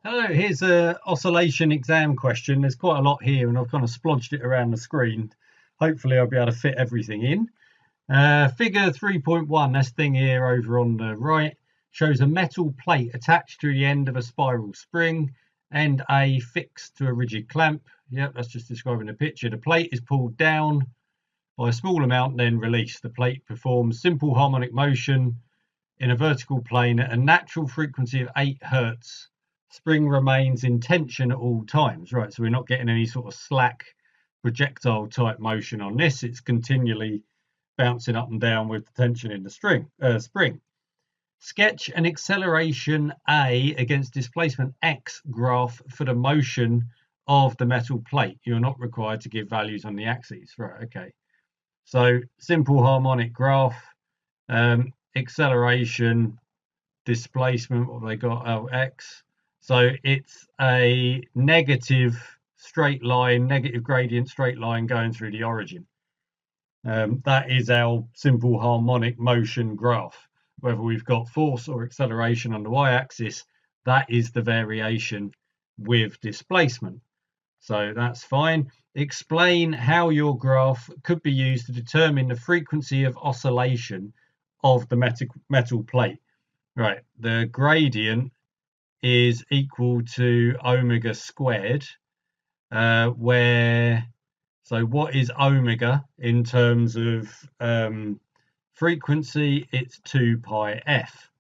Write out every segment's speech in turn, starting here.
Hello, here's a oscillation exam question. There's quite a lot here and I've kind of splodged it around the screen. Hopefully I'll be able to fit everything in. Figure 3.1, this thing here over on the right, shows a metal plate attached to the end of a spiral spring and A fixed to a rigid clamp. Yep, that's just describing the picture. The plate is pulled down by a small amount, then released. The plate performs simple harmonic motion in a vertical plane at a natural frequency of 8 Hertz. Spring remains in tension at all times, right? So we're not getting any sort of slack projectile type motion on this. It's continually bouncing up and down with the tension in the spring. Sketch an acceleration A against displacement X graph for the motion of the metal plate. You're not required to give values on the axes, right? Okay. So simple harmonic graph, acceleration, displacement, what have they got? Oh, X. So it's a negative straight line, negative gradient straight line going through the origin. That is our simple harmonic motion graph. Whether we've got force or acceleration on the y-axis, that is the variation with displacement. So that's fine. Explain how your graph could be used to determine the frequency of oscillation of the metal plate. Right, the gradient is equal to omega squared, so what is omega in terms of frequency? It's 2 pi f.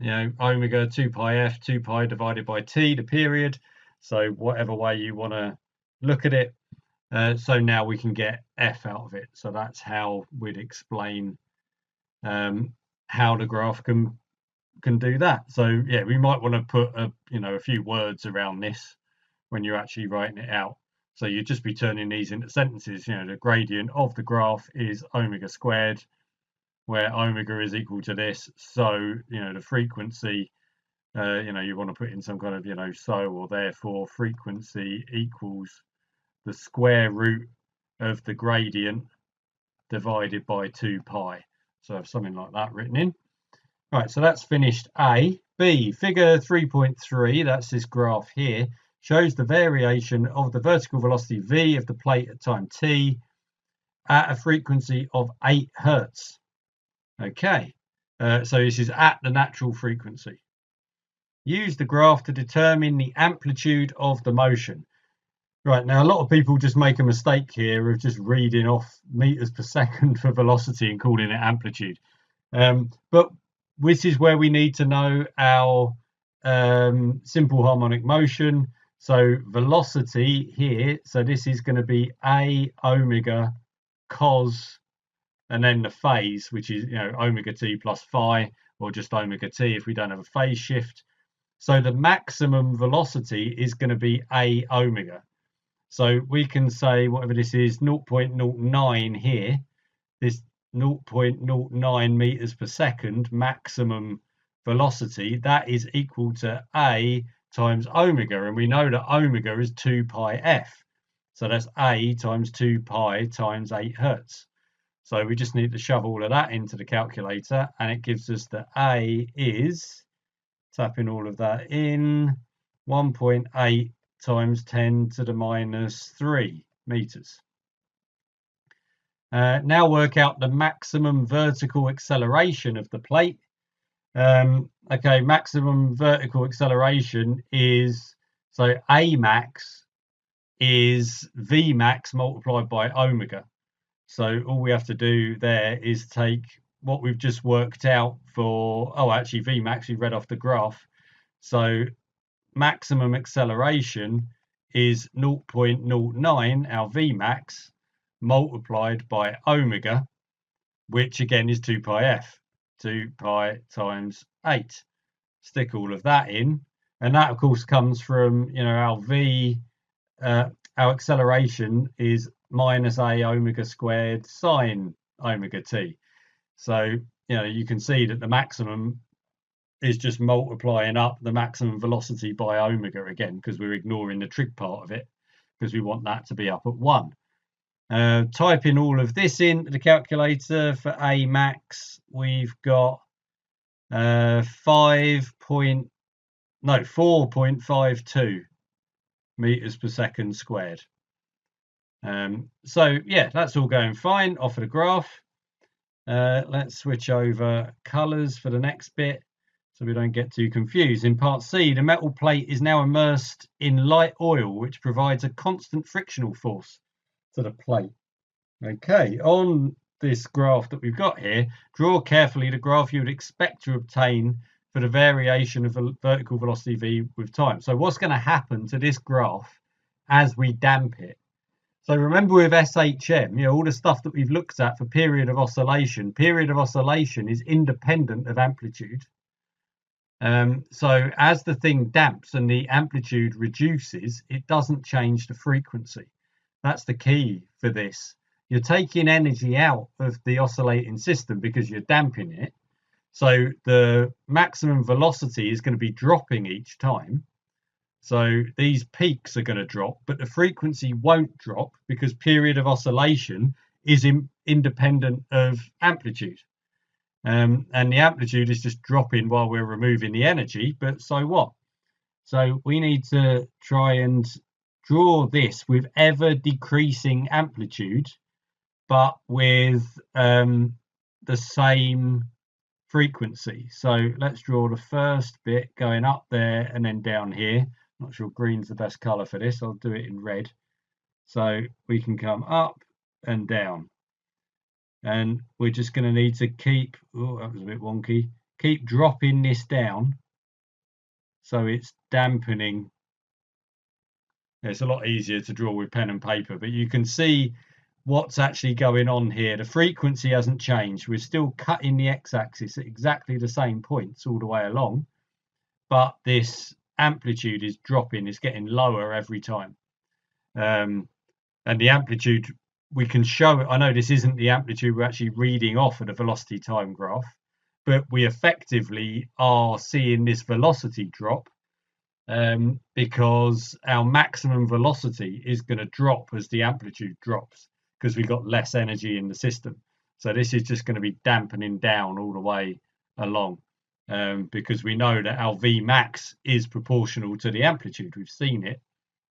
Omega 2 pi f, 2 pi divided by t, the period. So whatever way you want to look at it. So now we can get f out of it. So that's how we'd explain how the graph can do that. So yeah, we might want to put a few words around this when you're actually writing it out. So you'd just be turning these into sentences. The gradient of the graph is omega squared, where omega is equal to this. So the frequency, you want to put in some kind of so or therefore frequency equals the square root of the gradient divided by 2 pi. So I have something like that written in. Right, so that's finished A. B, figure 3.3, that's this graph here, shows the variation of the vertical velocity v of the plate at time t at a frequency of 8 Hertz. Okay, so this is at the natural frequency. Use the graph to determine the amplitude of the motion. Right, now a lot of people just make a mistake here of just reading off meters per second for velocity and calling it amplitude. But this is where we need to know our simple harmonic motion. So velocity here, so this is going to be a omega cos, and then the phase, which is omega t plus phi, or just omega t if we don't have a phase shift. So the maximum velocity is going to be a omega. So we can say whatever this is, 0.09 here, this 0.09 meters per second maximum velocity, that is equal to a times omega, and we know that omega is 2 pi f, so that's a times 2 pi times 8 Hertz. So we just need to shove all of that into the calculator, and it gives us that a is, tapping all of that in, 1.8 times 10 to the minus 3 meters. Now work out the maximum vertical acceleration of the plate. Okay, maximum vertical acceleration is, so A max is V max multiplied by omega. So all we have to do there is take what we've just worked out for, actually V max we read off the graph. So maximum acceleration is 0.09, our V max, multiplied by omega, which again is 2 pi f, 2 pi times 8. Stick all of that in, and that of course comes from our v, our acceleration is minus a omega squared sine omega t. So you can see that the maximum is just multiplying up the maximum velocity by omega again, because we're ignoring the trig part of it, because we want that to be up at 1. Typing all of this into the calculator for A max, we've got 5.0 no, 4.52 meters per second squared. So yeah, that's all going fine off of the graph. Let's switch over colors for the next bit so we don't get too confused. In part C, the metal plate is now immersed in light oil, which provides a constant frictional force to the plate. Okay, on this graph that we've got here, draw carefully the graph you would expect to obtain for the variation of vertical velocity v with time. So what's going to happen to this graph as we damp it? So remember with SHM, all the stuff that we've looked at for period of oscillation is independent of amplitude. So as the thing damps and the amplitude reduces, it doesn't change the frequency. That's the key for this. You're taking energy out of the oscillating system because you're damping it. So the maximum velocity is going to be dropping each time. So these peaks are going to drop, but the frequency won't drop because period of oscillation is independent of amplitude. And the amplitude is just dropping while we're removing the energy, but so what? So we need to try and draw this with ever decreasing amplitude, but with the same frequency. So let's draw the first bit going up there and then down here. Not sure green's the best color for this. I'll do it in red. So we can come up and down. And we're just going to need to keep, oh, that was a bit wonky, keep dropping this down so it's dampening. It's a lot easier to draw with pen and paper, but you can see what's actually going on here. The frequency hasn't changed. We're still cutting the x-axis at exactly the same points all the way along, but this amplitude is dropping, it's getting lower every time. And the amplitude, we can show it. I know this isn't the amplitude we're actually reading off of the velocity time graph, but we effectively are seeing this velocity drop because our maximum velocity is going to drop as the amplitude drops because we've got less energy in the system. So this is just going to be dampening down all the way along because we know that our V max is proportional to the amplitude. We've seen it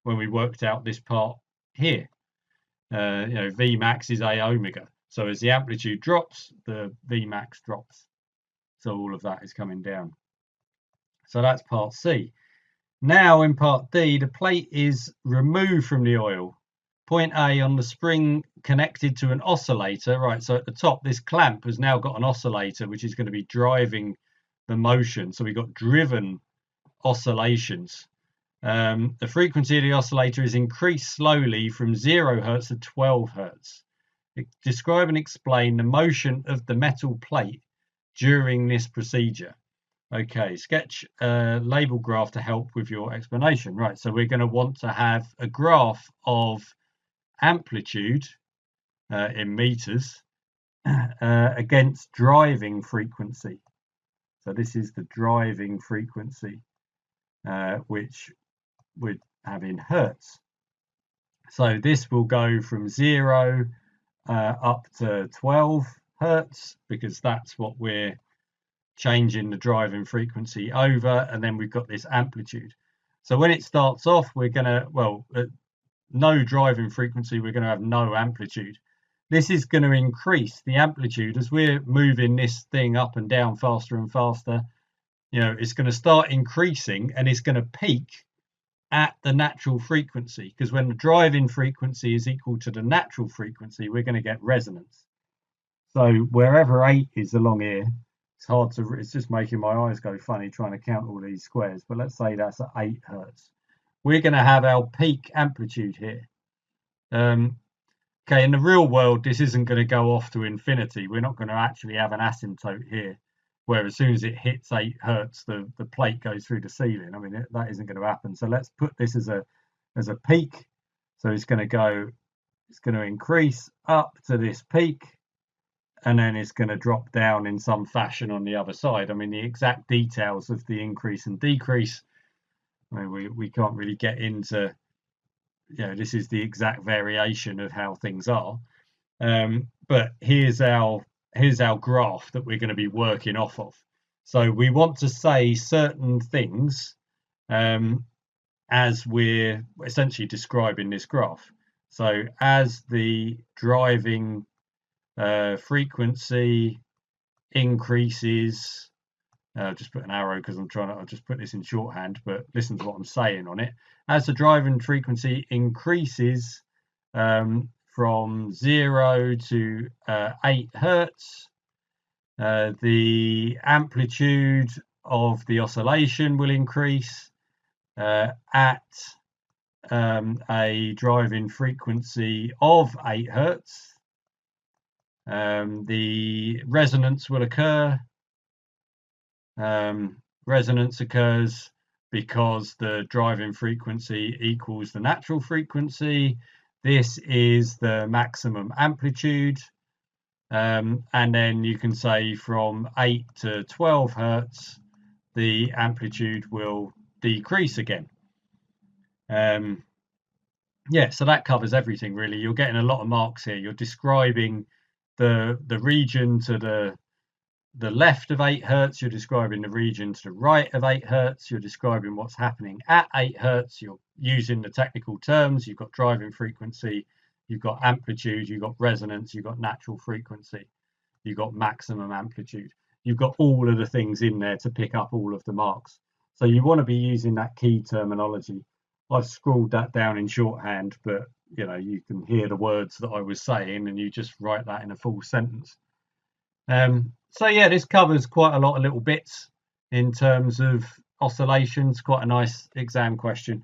when we worked out this part here. V max is A omega. So as the amplitude drops, the V max drops. So all of that is coming down. So that's part C. Now in part D, the plate is removed from the oil. Point A on the spring connected to an oscillator. Right, so at the top, this clamp has now got an oscillator, which is going to be driving the motion. So we've got driven oscillations. The frequency of the oscillator is increased slowly from 0 Hertz to 12 Hertz. Describe and explain the motion of the metal plate during this procedure. Okay, sketch a label graph to help with your explanation. Right, so we're going to want to have a graph of amplitude in meters against driving frequency. So this is the driving frequency, which would have in hertz. So this will go from 0 up to 12 hertz because that's what we're changing the driving frequency over, and then we've got this amplitude. So when it starts off, we're going to, at no driving frequency, we're going to have no amplitude. This is going to increase the amplitude as we're moving this thing up and down faster and faster. It's going to start increasing and it's going to peak at the natural frequency, because when the driving frequency is equal to the natural frequency, we're going to get resonance. So wherever 8 is along here, it's just making my eyes go funny trying to count all these squares, but let's say that's at 8 Hertz. We're going to have our peak amplitude here. Okay, in the real world, this isn't going to go off to infinity. We're not going to actually have an asymptote here, where as soon as it hits 8 Hertz, the plate goes through the ceiling. I mean, that isn't going to happen. So let's put this as a peak. So it's going to increase up to this peak, and then it's going to drop down in some fashion on the other side. I mean, the exact details of the increase and decrease, I mean, we can't really get into, this is the exact variation of how things are. But here's our graph that we're going to be working off of. So we want to say certain things as we're essentially describing this graph. So as the driving frequency increases, I'll just put an arrow because I'll just put this in shorthand, but listen to what I'm saying on it. As the driving frequency increases from 0 to 8 hertz, the amplitude of the oscillation will increase at a driving frequency of 8 hertz. The resonance will occur. Resonance occurs because the driving frequency equals the natural frequency. This is the maximum amplitude. And then you can say from 8 to 12 hertz, the amplitude will decrease again. Yeah, so that covers everything really. You're getting a lot of marks here. You're describing the region to the left of 8 hertz, you're describing the region to the right of 8 hertz, you're describing what's happening at 8 hertz, you're using the technical terms, you've got driving frequency, you've got amplitude, you've got resonance, you've got natural frequency, you've got maximum amplitude. You've got all of the things in there to pick up all of the marks. So you want to be using that key terminology. I've scrawled that down in shorthand, but you can hear the words that I was saying and you just write that in a full sentence. So yeah, this covers quite a lot of little bits in terms of oscillations. Quite a nice exam question.